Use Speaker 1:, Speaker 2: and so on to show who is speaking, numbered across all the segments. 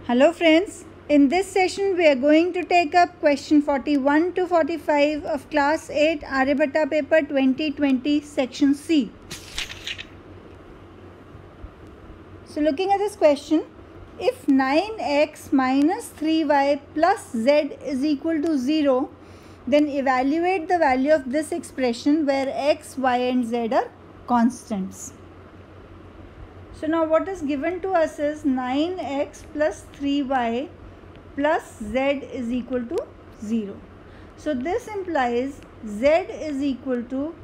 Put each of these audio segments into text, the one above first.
Speaker 1: Hello friends, in this session we are going to take up question 41 to 45 of class 8 Aryabhatta paper 2020 section C. So looking at this question, if 9x minus 3y plus z is equal to 0, then evaluate the value of this expression where x, y and z are constants. So now what is given to us is 9x plus 3y plus z is equal to 0. So this implies z is equal to,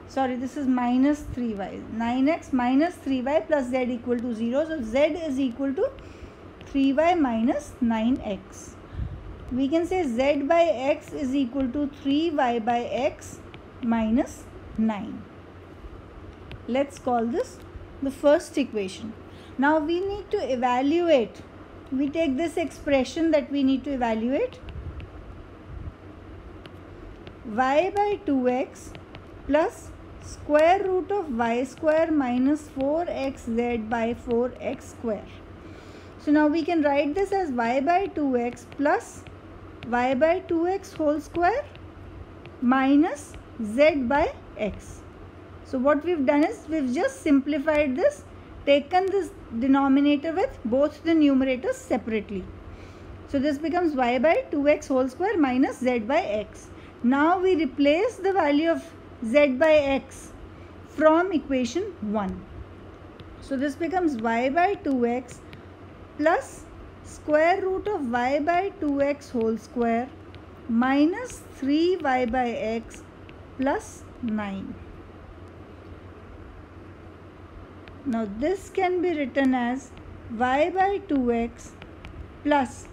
Speaker 1: this is minus 3y. 9x minus 3y plus z equal to 0. So z is equal to 3y minus 9x. We can say z by x is equal to 3y by x minus 9. Let's call this the first equation. Now we need to evaluate. We take this expression that we need to evaluate. Y by 2x plus square root of y square minus 4xz by 4x square. So now we can write this as y by 2x plus y by 2x whole square minus z by x. So what we've done is we've just simplified this, taken this denominator with both the numerators separately. So this becomes y by 2x whole square minus z by x. Now we replace the value of z by x from equation 1. So this becomes y by 2x plus square root of y by 2x whole square minus 3y by x plus 9. Now this can be written as y by 2x plus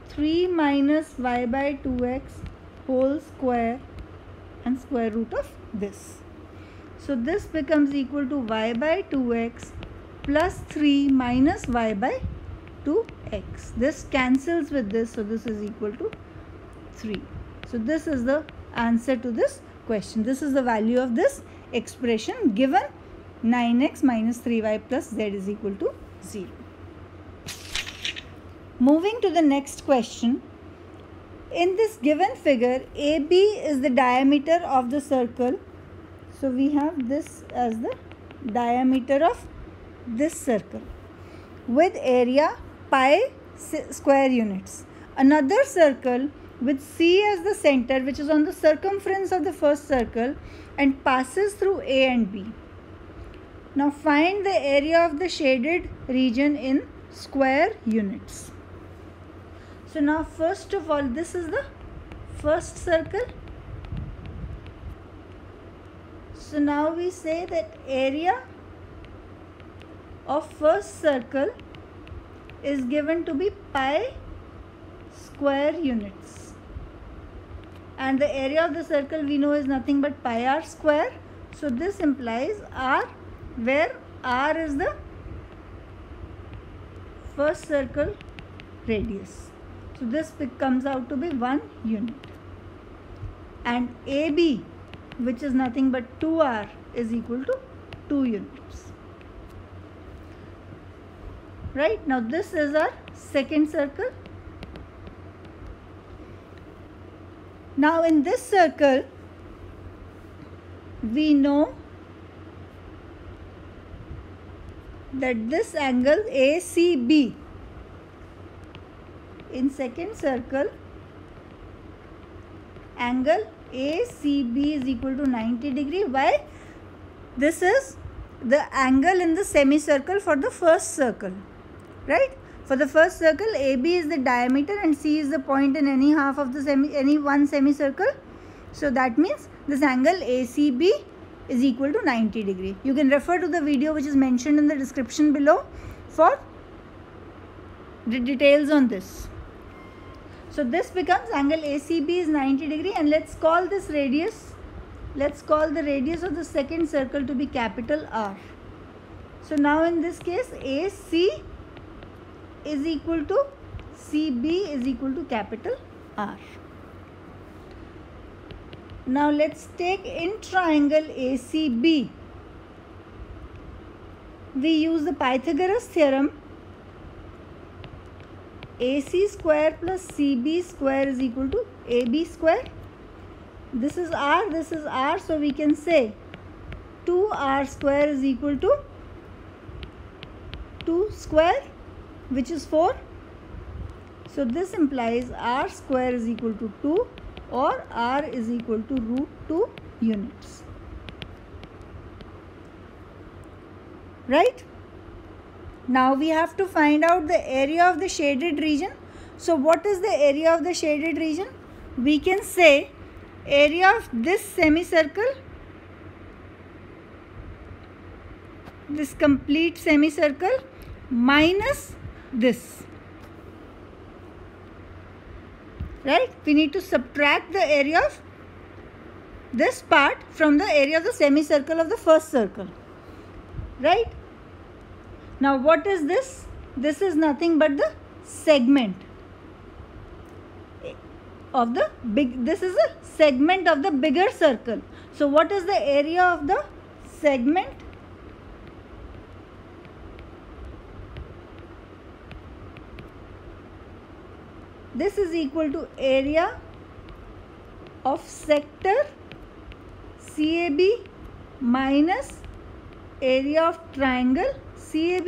Speaker 1: 3 minus y by 2x whole square and square root of this. So this becomes equal to y by 2x plus 3 minus y by 2x. This cancels with this, so this is equal to 3. So this is the answer to this question. This is the value of this expression given 9x minus 3y plus z is equal to 0. Moving to the next question. In this given figure, AB is the diameter of the circle. So we have this as the diameter of this circle with area pi square units. Another circle with C as the center, which is on the circumference of the first circle and passes through A and B. Now find the area of the shaded region in square units. So now first of all, this is the first circle. So now we say that area of first circle is given to be pi square units. And the area of the circle we know is nothing but pi r square. So this implies r, where r is the first circle radius. So this comes out to be 1 unit. And AB, which is nothing but 2r, is equal to 2 units. Right, now this is our second circle. Now in this circle, we know that this angle ACB in second circle, angle ACB is equal to 90 degree. Why? This is the angle in the semicircle for the first circle, right? For the first circle, AB is the diameter and C is the point in any half of the any one semicircle. So that means this angle ACB is equal to 90 degree. You can refer to the video which is mentioned in the description below for the details on this. So this becomes angle ACB is 90 degree, and let's call this radius, let's call the radius of the second circle to be capital R. So now in this case, AC is equal to CB is equal to capital R. Now let's take in triangle ACB. We use the Pythagoras theorem AC square plus CB square is equal to AB square. This is R, so we can say 2R square is equal to 2 square, which is 4. So this implies R square is equal to 2 or R is equal to root 2 units. Right? Now we have to find out the area of the shaded region. So what is the area of the shaded region? We can say area of this semicircle, this complete semicircle, minus this. Right? We need to subtract the area of this part from the area of the semicircle of the first circle. Right? Now what is this? This is nothing but the segment of the this is a segment of the bigger circle. So what is the area of the segment? This is equal to area of sector CAB minus area of triangle CAB.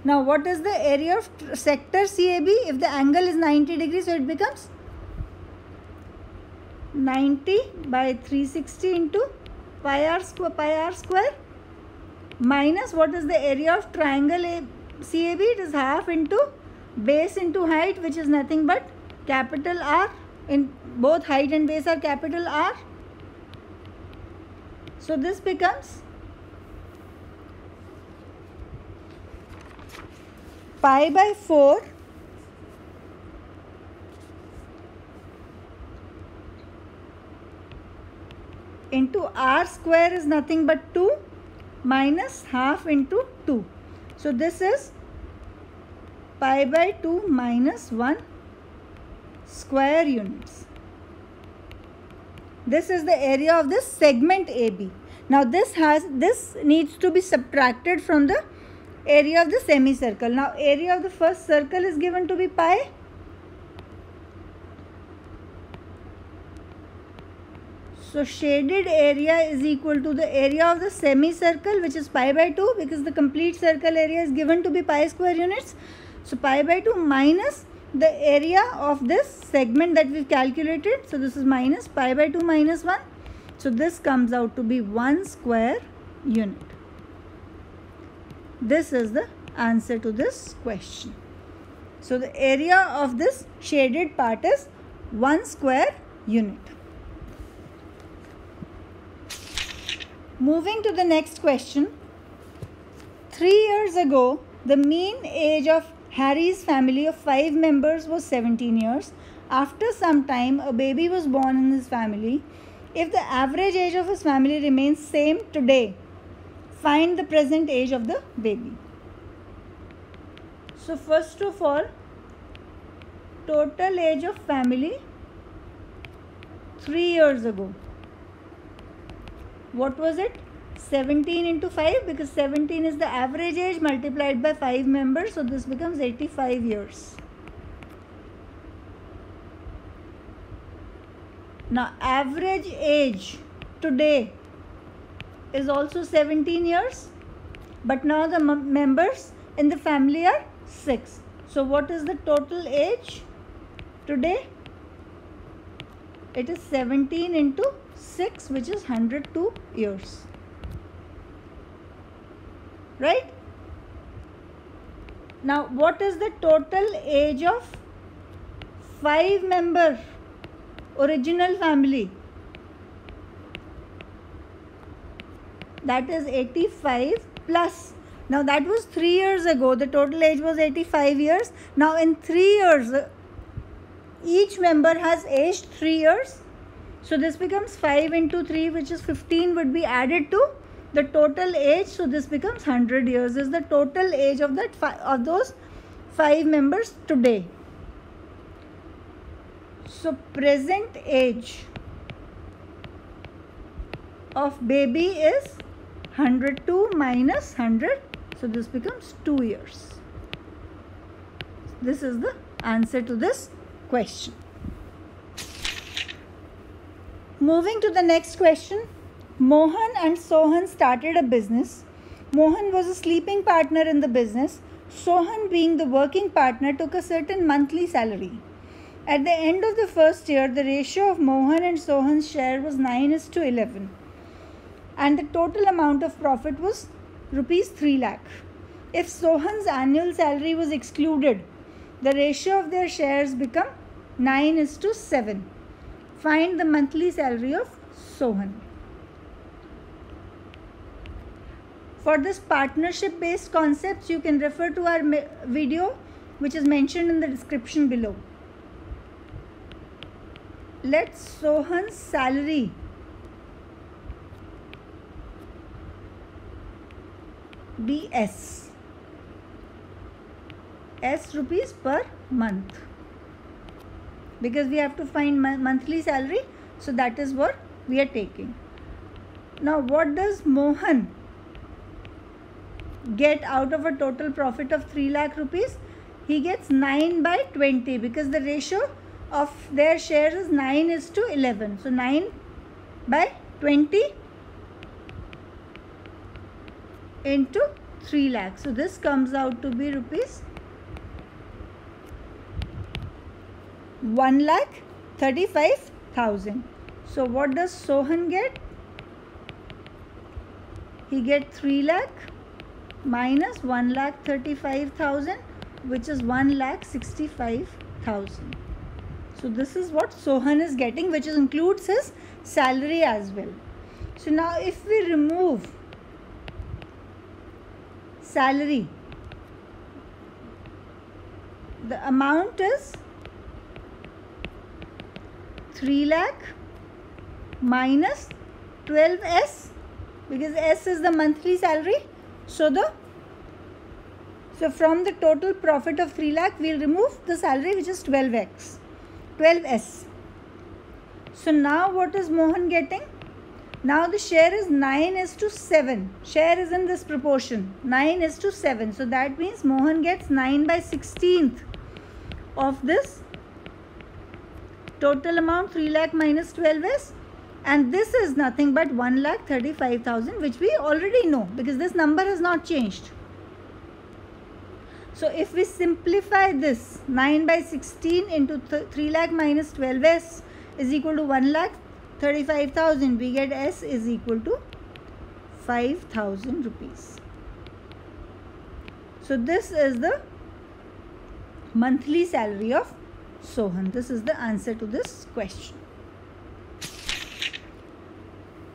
Speaker 1: Now what is the area of sector CAB? If the angle is 90 degrees, so it becomes 90 by 360 into pi r square minus what is the area of triangle CAB? It is half into base into height, which is nothing but capital R. In both height and base are capital R. So this becomes pi by 4 into R square is nothing but 2 minus half into 2. So this is pi by 2 minus 1 square units. This is the area of this segment AB. Now this needs to be subtracted from the area of the semicircle. Now area of the first circle is given to be pi. So shaded area is equal to the area of the semicircle, which is pi by 2, because the complete circle area is given to be pi square units. So pi by 2 minus the area of this segment that we've calculated. So this is minus pi by 2 minus 1. So this comes out to be 1 square unit. This is the answer to this question. So the area of this shaded part is 1 square unit. Moving to the next question. 3 years ago, the mean age of Harry's family of 5 members was 17 years. After some time, a baby was born in his family. If the average age of his family remains same today, find the present age of the baby. So first of all, total age of family 3 years ago. What was it? 17 into 5, because 17 is the average age multiplied by 5 members, so this becomes 85 years. Now average age today is also 17 years, but now the members in the family are 6. So what is the total age today? It is 17 into 6, which is 102 years. Right? Now what is the total age of 5-member original family? That is 85 plus. Now that was 3 years ago. The total age was 85 years. Now in 3 years, each member has aged 3 years. So this becomes 5 into 3, which is 15, would be added to the total age. So this becomes 100 years. This is the total age of those 5 members today. So present age of baby is 102 minus 100. So this becomes 2 years. This is the answer to this question. Moving to the next question. Mohan and Sohan started a business. Mohan was a sleeping partner in the business. Sohan, being the working partner, took a certain monthly salary. At the end of the first year, the ratio of Mohan and Sohan's share was 9:11, and the total amount of profit was rupees 3 lakh. If Sohan's annual salary was excluded, the ratio of their shares become 9:7. Find the monthly salary of Sohan. For this partnership based concepts, you can refer to our video which is mentioned in the description below. Let Sohan's salary be S rupees per month, because we have to find monthly salary, so that is what we are taking. Now what does Mohan get out of a total profit of 3 lakh rupees? He gets 9/20, because the ratio of their share is 9:11. So 9/20 into 3 lakh. So this comes out to be rupees 1,35,000. So what does Sohan get? He gets 3 lakh minus 1,35,000, which is 1,65,000. So this is what Sohan is getting, which includes his salary as well. So now if we remove salary, the amount is 3 lakh minus 12S, because S is the monthly salary. So from the total profit of 3 lakh, we'll remove the salary, which is 12S. So now what is Mohan getting? Now the share is 9:7. Share is in this proportion, 9:7. So that means Mohan gets 9/16 of this total amount, 3 lakh minus 12S. And this is nothing but 1,35,000, which we already know, because this number has not changed. So if we simplify this, 9/16 into 3 lakh minus 12S is equal to 1,35,000. We get S is equal to 5,000 rupees. So this is the monthly salary of Sohan. This is the answer to this question.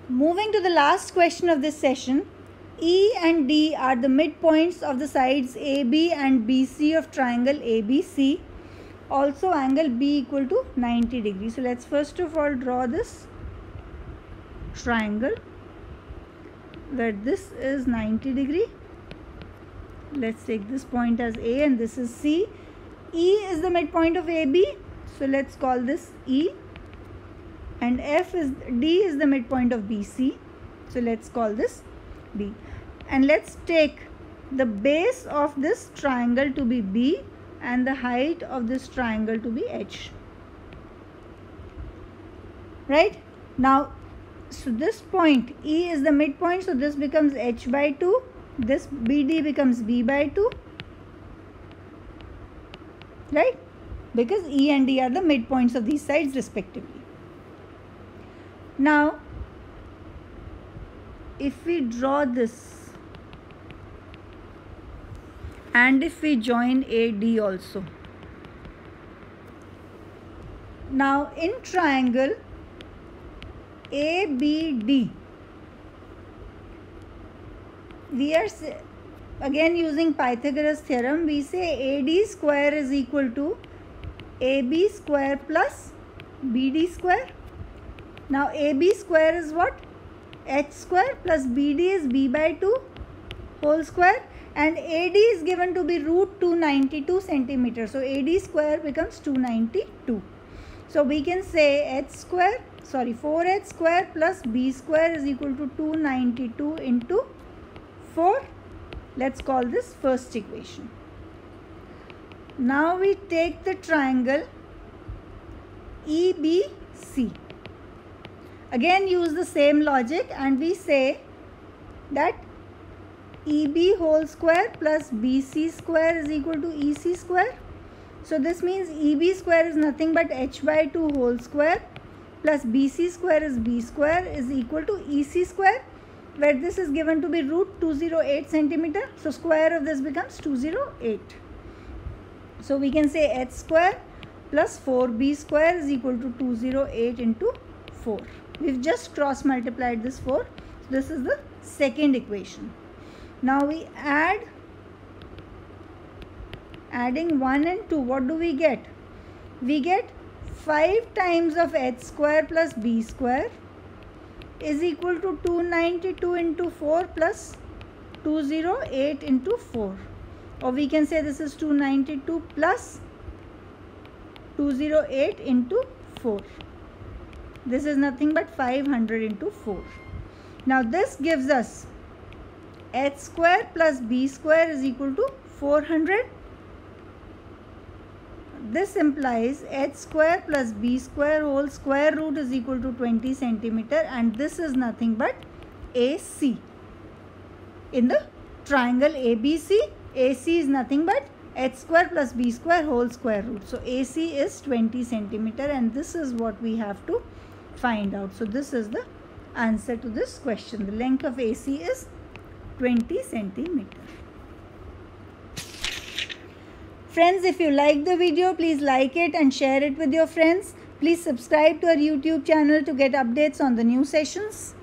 Speaker 1: Moving to the last question of this session. E and D are the midpoints of the sides AB and BC of triangle ABC. Also angle B equal to 90 degrees. So let's first of all draw this triangle where this is 90 degree. Let's take this point as A and this is C. E is the midpoint of AB. So let's call this E. And D is the midpoint of BC. So let's call this B. And let's take the base of this triangle to be B and the height of this triangle to be H. Right? Now, so this point E is the midpoint, so this becomes H/2. This BD becomes B/2. Right? Because E and D are the midpoints of these sides respectively. Now, if we draw this and if we join AD also. Now in triangle ABD, we are again using Pythagoras theorem. We say AD square is equal to AB square plus BD square. Now AB square is what? H square plus BD is B/2 whole square, and AD is given to be root 292 centimeters. So AD square becomes 292. So we can say 4H square plus B square is equal to 292 into 4. Let's call this first equation. Now we take the triangle EBC. Again use the same logic and we say that EB whole square plus BC square is equal to EC square. So this means EB square is nothing but h by 2 whole square plus BC square is B square is equal to EC square, where this is given to be root 208 centimeter. So square of this becomes 208. So we can say h square plus 4b square is equal to 208 into 4. We've just cross multiplied this 4. So this is the second equation. Now we adding 1 and 2. What do we get? We get 5 times of h square plus b square is equal to 292 into 4 plus 208 into 4. Or we can say this is 292 plus 208 into 4. This is nothing but 500 into 4. Now this gives us h square plus b square is equal to 400. This implies h square plus b square whole square root is equal to 20 centimeter, and this is nothing but AC. In the triangle ABC, AC is nothing but h square plus b square whole square root. So AC is 20 centimeter, and this is what we have to find out. So this is the answer to this question. The length of AC is 20 centimeter. Friends, if you like the video, please like it and share it with your friends. Please subscribe to our YouTube channel to get updates on the new sessions.